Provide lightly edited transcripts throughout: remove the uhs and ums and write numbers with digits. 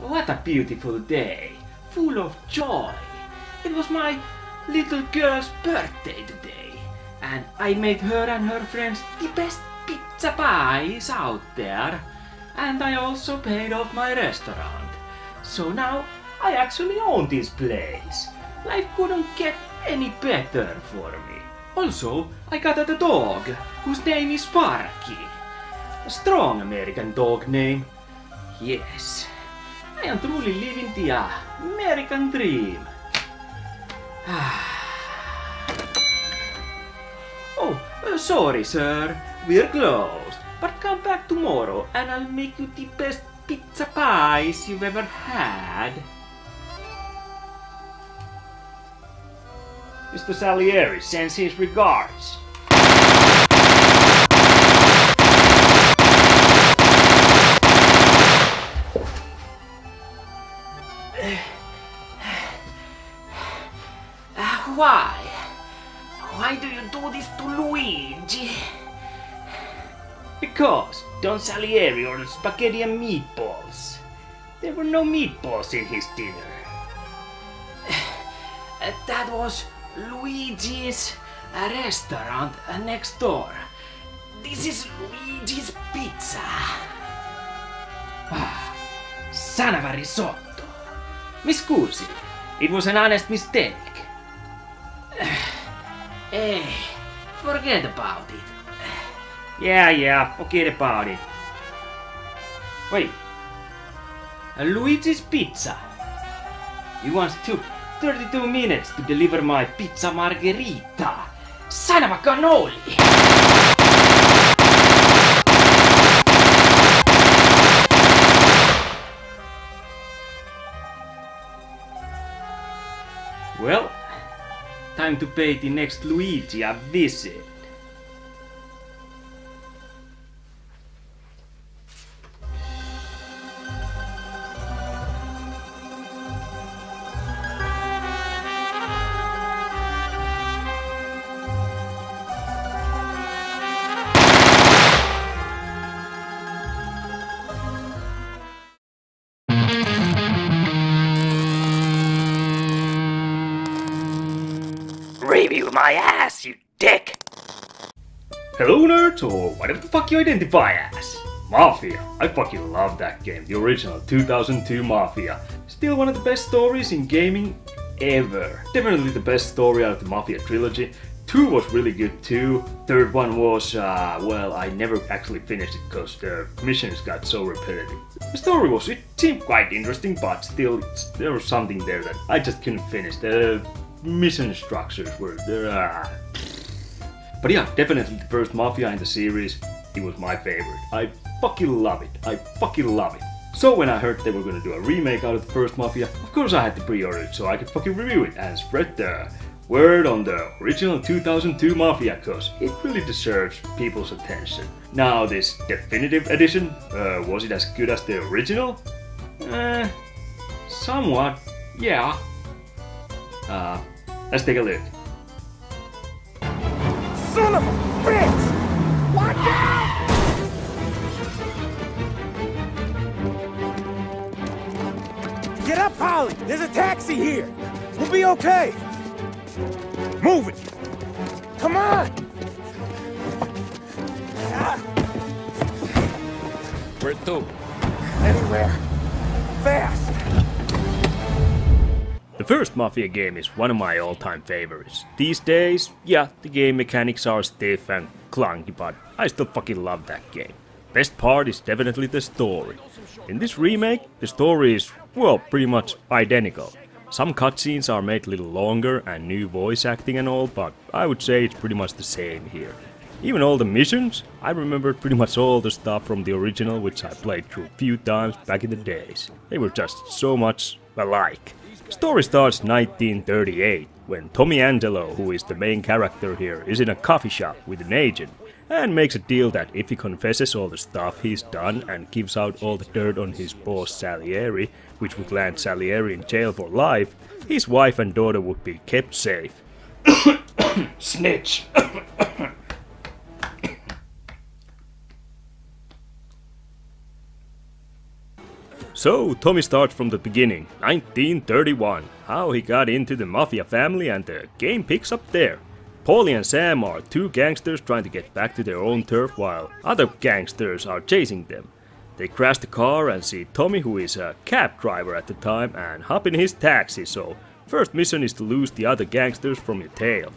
What a beautiful day, full of joy. It was my little girl's birthday today, and I made her and her friends the best pizza pies out there. And I also paid off my restaurant. So now I actually own this place. Life couldn't get any better for me. Also, I got a dog whose name is Sparky. A strong American dog name. Yes, I am truly living the American dream. Sorry sir, we're closed. But come back tomorrow and I'll make you the best pizza pies you've ever had. Mr. Salieri sends his regards. Why? Why do you do this to Luigi? Because Don Salieri ordered spaghetti and meatballs. There were no meatballs in his dinner. That was Luigi's restaurant next door. This is Luigi's pizza. Son of a risotto. Mi scusi, it was an honest mistake. Hey, forget about it. Yeah, forget about it. Wait. Luigi's Pizza. You once took 32 minutes to deliver my pizza margherita. Son of a cannoli! Well, time to pay the next Luigi a visit. Review my ass, you dick! Hello nerds, or whatever the fuck you identify as. Mafia. I fucking love that game, the original 2002 Mafia. Still one of the best stories in gaming ever. Definitely the best story out of the Mafia trilogy. 2 was really good too. Third one was, well, I never actually finished it because the missions got so repetitive. The story it seemed quite interesting, but still there was something there that I just couldn't finish. The mission structures were there. But yeah, definitely the first Mafia in the series, it was my favorite. I fucking love it. I fucking love it. So when I heard they were gonna do a remake out of the first Mafia, of course I had to pre-order it so I could fucking review it and spread the word on the original 2002 Mafia, cause it really deserves people's attention. Now this Definitive Edition, was it as good as the original? Somewhat, yeah. Let's take a look. Son of a bitch! Watch out! Get up, Holly! There's a taxi here! We'll be okay! Move it! Come on! Where to? Anywhere. Fast! The first Mafia game is one of my all-time favorites. These days, yeah, the game mechanics are stiff and clunky, but I still fucking love that game. Best part is definitely the story. In this remake, the story is, well, pretty much identical. Some cutscenes are made a little longer and new voice acting and all, but I would say it's pretty much the same here. Even all the missions, I remembered pretty much all the stuff from the original, which I played through a few times back in the days. They were just so much alike. Story starts 1938, when Tommy Angelo, who is the main character here, is in a coffee shop with an agent, and makes a deal that if he confesses all the stuff he's done and gives out all the dirt on his boss Salieri, which would land Salieri in jail for life, his wife and daughter would be kept safe. Snitch! So Tommy starts from the beginning, 1931, how he got into the Mafia family, and the game picks up there. Paulie and Sam are two gangsters trying to get back to their own turf while other gangsters are chasing them. They crash the car and see Tommy, who is a cab driver at the time, and hop in his taxi, so first mission is to lose the other gangsters from your tail.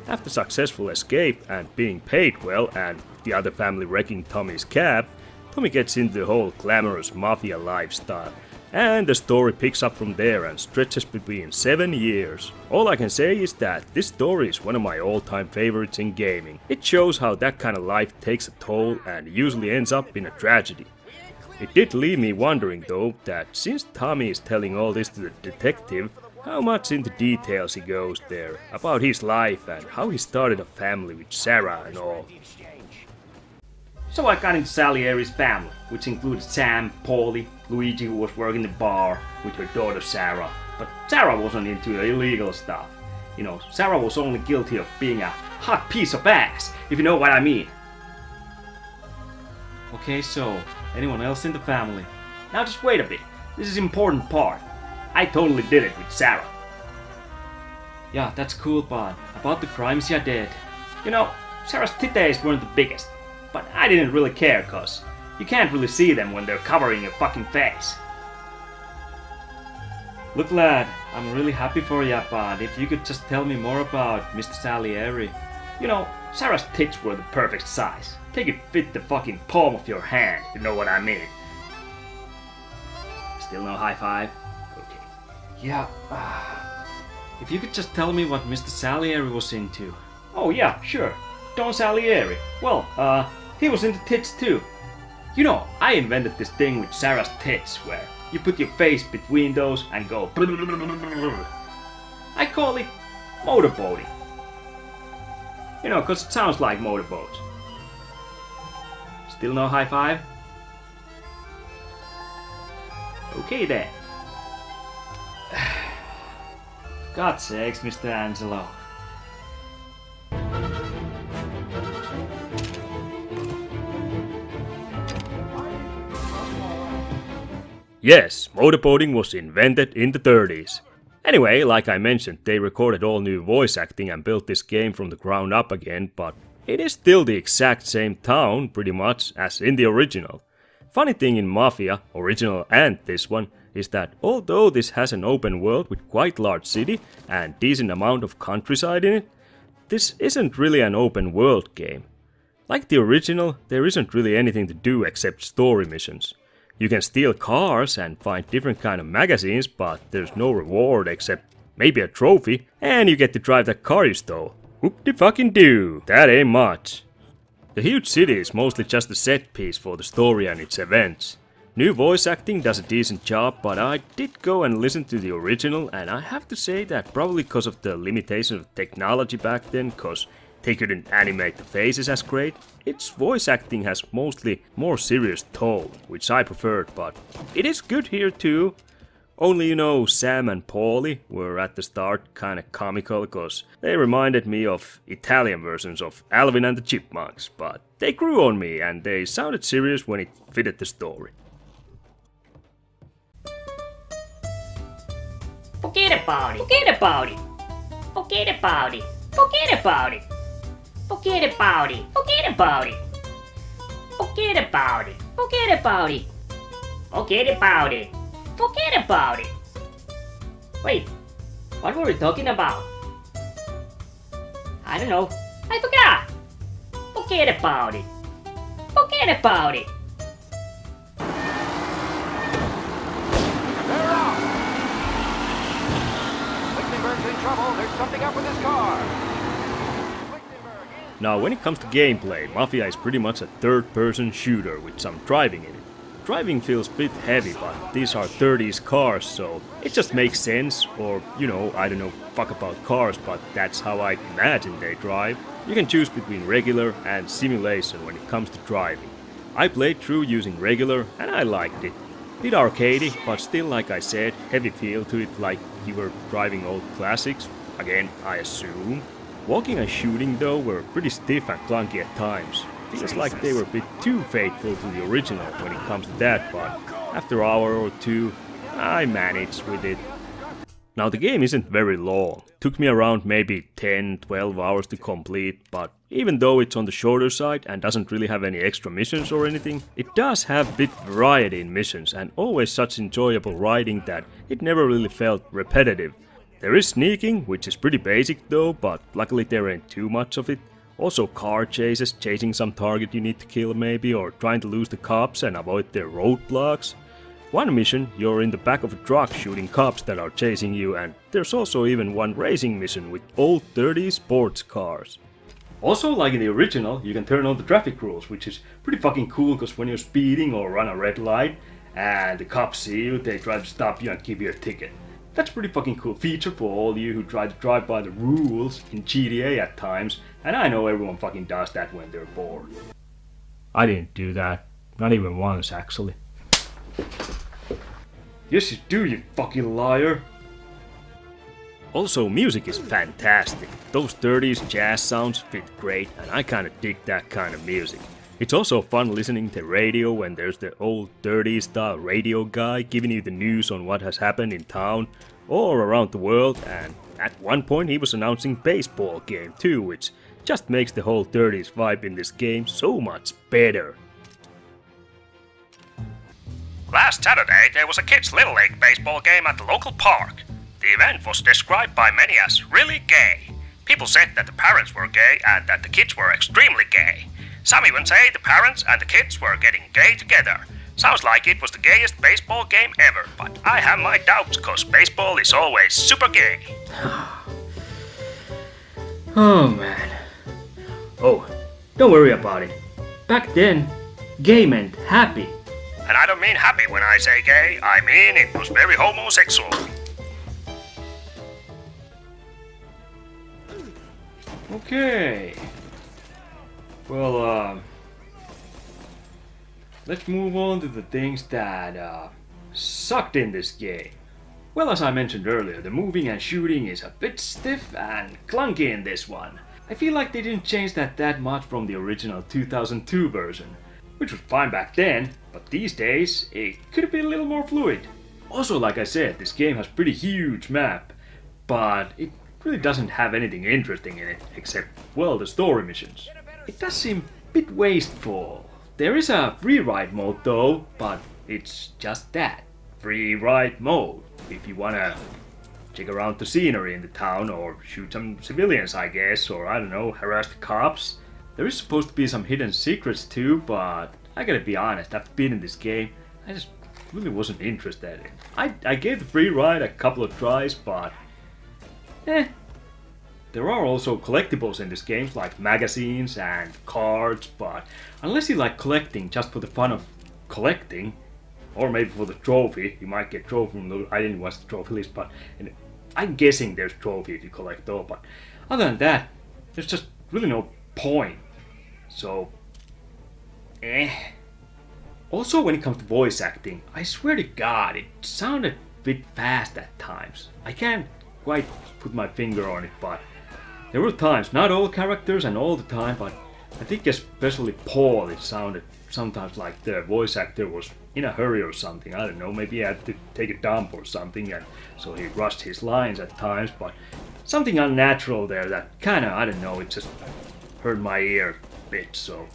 After successful escape and being paid well and the other family wrecking Tommy's cab, Tommy gets into the whole glamorous mafia lifestyle, and the story picks up from there and stretches between 7 years. All I can say is that this story is one of my all-time favorites in gaming. It shows how that kind of life takes a toll and usually ends up in a tragedy. It did leave me wondering though that since Tommy is telling all this to the detective, how much into details he goes there about his life and how he started a family with Sarah and all. So I got into Salieri's family, which included Sam, Paulie, Luigi, who was working the bar with her daughter Sarah. But Sarah wasn't into the illegal stuff. You know, Sarah was only guilty of being a hot piece of ass, if you know what I mean. Okay, so, anyone else in the family? Now just wait a bit, this is important part. I totally did it with Sarah. Yeah, that's cool, but about the crimes you did. You know, Sarah's titties weren't the biggest. But I didn't really care, cause you can't really see them when they're covering your fucking face. Look lad, I'm really happy for ya, but if you could just tell me more about Mr. Salieri. You know, Sarah's tits were the perfect size. They could fit the fucking palm of your hand, if you know what I mean. Still no high five? Okay. Yeah, if you could just tell me what Mr. Salieri was into. Oh yeah, sure. Don Salieri. Well, he was into tits too. You know, I invented this thing with Sarah's tits where you put your face between those and go. I call it motorboating. You know, cause it sounds like motorboats. Still no high five? Okay then. God's sakes, Mr. Angelo. Yes, motorboating was invented in the 30s. Anyway, like I mentioned, they recorded all new voice acting and built this game from the ground up again, but it is still the exact same town, pretty much, as in the original. Funny thing in Mafia, original and this one, is that although this has an open world with quite large city and decent amount of countryside in it, this isn't really an open world game. Like the original, there isn't really anything to do except story missions. You can steal cars and find different kind of magazines, but there's no reward except maybe a trophy, and you get to drive that car you stole. Whoop-de-fucking-do, that ain't much. The huge city is mostly just a set piece for the story and its events. New voice acting does a decent job, but I did go and listen to the original, and I have to say that probably because of the limitation of technology back then, cause they couldn't animate the faces as great, its voice acting has mostly more serious tone, which I preferred, but it is good here too. Only you know, Sam and Paulie were at the start kinda comical, cause they reminded me of Italian versions of Alvin and the Chipmunks, but they grew on me and they sounded serious when it fitted the story. Forget about it. Forget about it. Forget about it. Forget about it. Forget about it. Forget about it. Forget about it. Forget about it. Forget about it. Forget about it. Wait, what were we talking about? I don't know. I forgot. Forget about it. Forget about it. They're out! Lichtenberg's in trouble. There's something up with his car. Now when it comes to gameplay, Mafia is pretty much a third-person shooter with some driving in it. Driving feels a bit heavy, but these are 30s cars, so it just makes sense, or, you know, I don't know fuck about cars, but that's how I imagine they drive. You can choose between regular and simulation when it comes to driving. I played through using regular, and I liked it. Bit arcadey, but still, like I said, heavy feel to it, like you were driving old classics, again, I assume. Walking and shooting, though, were pretty stiff and clunky at times. Feels like they were a bit too faithful to the original when it comes to that, but after an hour or two, I managed with it. Now the game isn't very long, took me around maybe 10-12 hours to complete, but even though it's on the shorter side and doesn't really have any extra missions or anything, it does have bit variety in missions and always such enjoyable riding that it never really felt repetitive. There is sneaking, which is pretty basic though, but luckily there ain't too much of it. Also car chases, chasing some target you need to kill maybe, or trying to lose the cops and avoid their roadblocks. One mission, you're in the back of a truck shooting cops that are chasing you, and there's also even one racing mission with old dirty sports cars. Also, like in the original, you can turn on the traffic rules, which is pretty fucking cool, because when you're speeding or run a red light and the cops see you, they try to stop you and give you a ticket. That's a pretty fucking cool feature for all you who try to drive by the rules in GTA at times, and I know everyone fucking does that when they're bored. I didn't do that, not even once actually. Yes you do, you fucking liar! Also, music is fantastic. Those 30s jazz sounds fit great, and I kinda dig that kind of music. It's also fun listening to radio when there's the old 30s style radio guy giving you the news on what has happened in town or around the world, and at one point he was announcing baseball game too, which just makes the whole 30s vibe in this game so much better. Last Saturday, there was a kids' Little League baseball game at the local park. The event was described by many as really gay. People said that the parents were gay and that the kids were extremely gay. Some even say the parents and the kids were getting gay together. Sounds like it was the gayest baseball game ever, but I have my doubts cause baseball is always super gay. Oh man. Oh, don't worry about it. Back then, gay meant happy. And I don't mean happy when I say gay, I mean it was very homosexual. Okay. Well, let's move on to the things that sucked in this game. Well, as I mentioned earlier, the moving and shooting is a bit stiff and clunky in this one. I feel like they didn't change that much from the original 2002 version, which was fine back then, but these days it could have been a little more fluid. Also, like I said, this game has pretty huge map, but it really doesn't have anything interesting in it, except, well, the story missions. It does seem a bit wasteful. There is a free ride mode though, but it's just that, free ride mode. If you wanna check around the scenery in the town or shoot some civilians, I guess, or I don't know, harass the cops. There is supposed to be some hidden secrets too, but I gotta be honest, after beating this game, I just really wasn't interested in it. I gave the free ride a couple of tries, but there are also collectibles in this game, like magazines and cards, but unless you like collecting just for the fun of collecting, or maybe for the trophy, you might get trophy from the, I didn't watch the trophy list, but I'm guessing there's trophy if you collect all, but other than that, there's just really no point. So, Also, when it comes to voice acting, I swear to God, it sounded a bit fast at times. I can't quite put my finger on it, but there were times, not all characters and all the time, but I think especially Paul, it sounded sometimes like the voice actor was in a hurry or something. I don't know, maybe he had to take a dump or something, and so he rushed his lines at times, but something unnatural there that kinda, I don't know, it just hurt my ear a bit, so.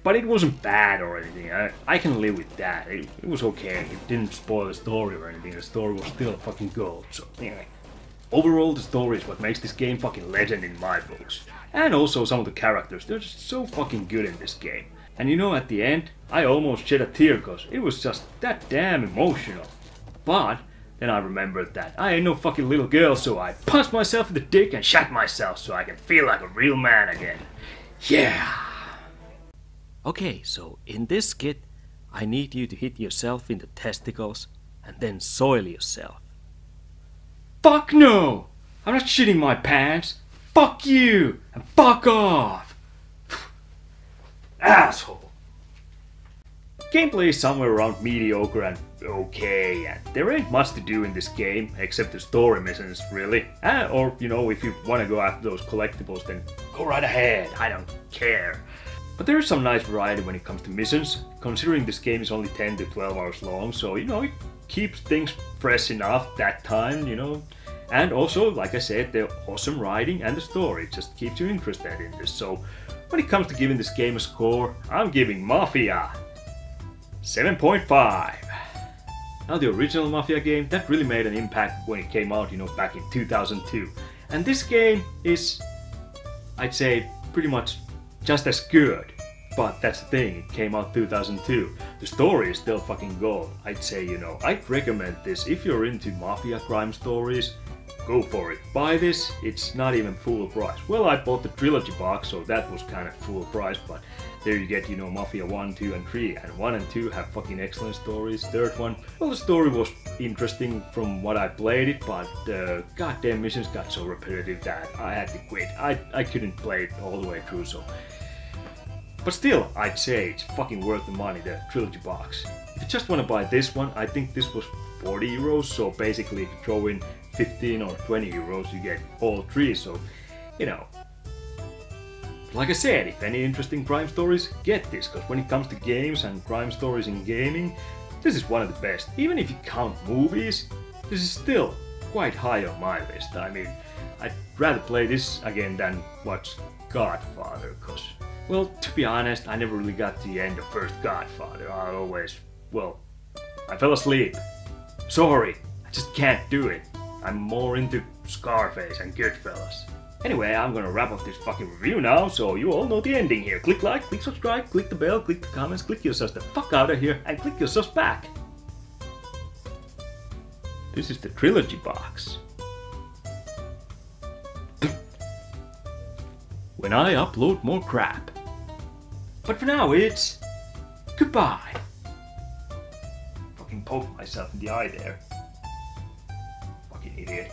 But it wasn't bad or anything, I can live with that, it was okay, it didn't spoil the story or anything, the story was still fucking gold, so anyway. Overall, the story is what makes this game fucking legend in my books. And also some of the characters, they're just so fucking good in this game. And you know, at the end, I almost shed a tear because it was just that damn emotional. But then I remembered that I ain't no fucking little girl, so I punched myself in the dick and shot myself so I can feel like a real man again. Yeah! Okay, so in this skit, I need you to hit yourself in the testicles and then soil yourself. Fuck no! I'm not shitting my pants! Fuck you! And fuck off! Asshole! Gameplay is somewhere around mediocre and okay, and there ain't much to do in this game, except the story missions, really. Or, you know, if you want to go after those collectibles, then go right ahead, I don't care. But there is some nice variety when it comes to missions, considering this game is only 10 to 12 hours long, so you know, it keeps things fresh enough that time, you know. And also, like I said, the awesome writing and the story just keeps you interested in this. So when it comes to giving this game a score, I'm giving Mafia 7.5. Now the original Mafia game, that really made an impact when it came out, you know, back in 2002. And this game is, I'd say, pretty much just as good. But that's the thing, it came out 2002. The story is still fucking gold. I'd say, you know, I'd recommend this if you're into Mafia crime stories. Go for it. Buy this, it's not even full price. Well, I bought the trilogy box, so that was kind of full price, but there you get, you know, Mafia 1, 2 and 3, and 1 and 2 have fucking excellent stories. Third one, well, the story was interesting from what I played it, but the goddamn missions got so repetitive that I had to quit. I couldn't play it all the way through, so... But still, I'd say it's fucking worth the money, the trilogy box. If you just want to buy this one, I think this was 40 euros, so basically if you throw in 15 or 20 euros, you get all three, so, you know. Like I said, if any interesting crime stories, get this, because when it comes to games and crime stories in gaming, this is one of the best. Even if you count movies, this is still quite high on my list. I mean, I'd rather play this again than watch Godfather, because, well, to be honest, I never really got to the end of first Godfather. I always, well, I fell asleep. Sorry, I just can't do it. I'm more into Scarface and Goodfellas. Anyway, I'm gonna wrap up this fucking review now, so you all know the ending here. Click like, click subscribe, click the bell, click the comments, click yourselves the fuck out of here, and click yourselves back. This is the trilogy box. When I upload more crap. But for now, it's goodbye. Fucking poked myself in the eye there. Fucking idiot.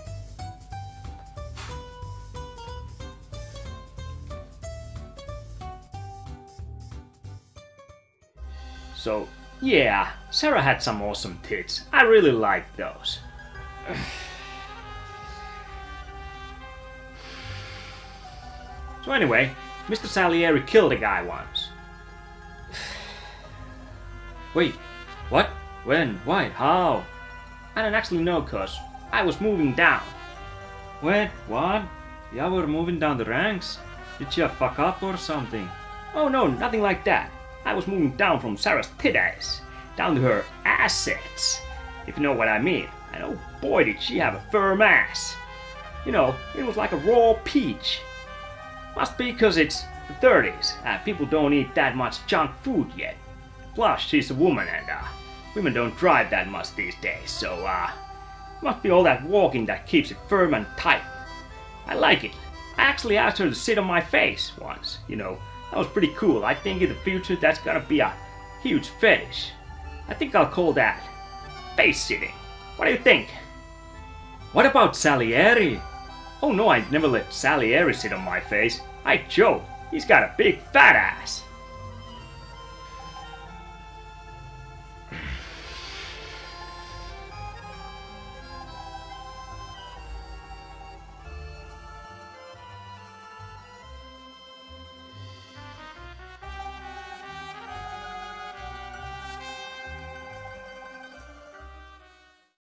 So, yeah, Sarah had some awesome tits. I really liked those. So anyway, Mr. Salieri killed a guy once. Wait, what? When? Why? How? I don't actually know, cuz I was moving down. Wait, what? You were moving down the ranks? Did you fuck up or something? Oh no, nothing like that. I was moving down from Sarah's titties, down to her assets, if you know what I mean. And oh boy did she have a firm ass. You know, it was like a raw peach. Must be because it's the 30s and people don't eat that much junk food yet. Plus she's a woman and women don't drive that much these days, so must be all that walking that keeps it firm and tight. I like it. I actually asked her to sit on my face once, you know. That was pretty cool. I think in the future that's gonna be a huge fetish. I think I'll call that face sitting. What do you think? What about Salieri? Oh no, I'd never let Salieri sit on my face. I joke. He's got a big fat ass.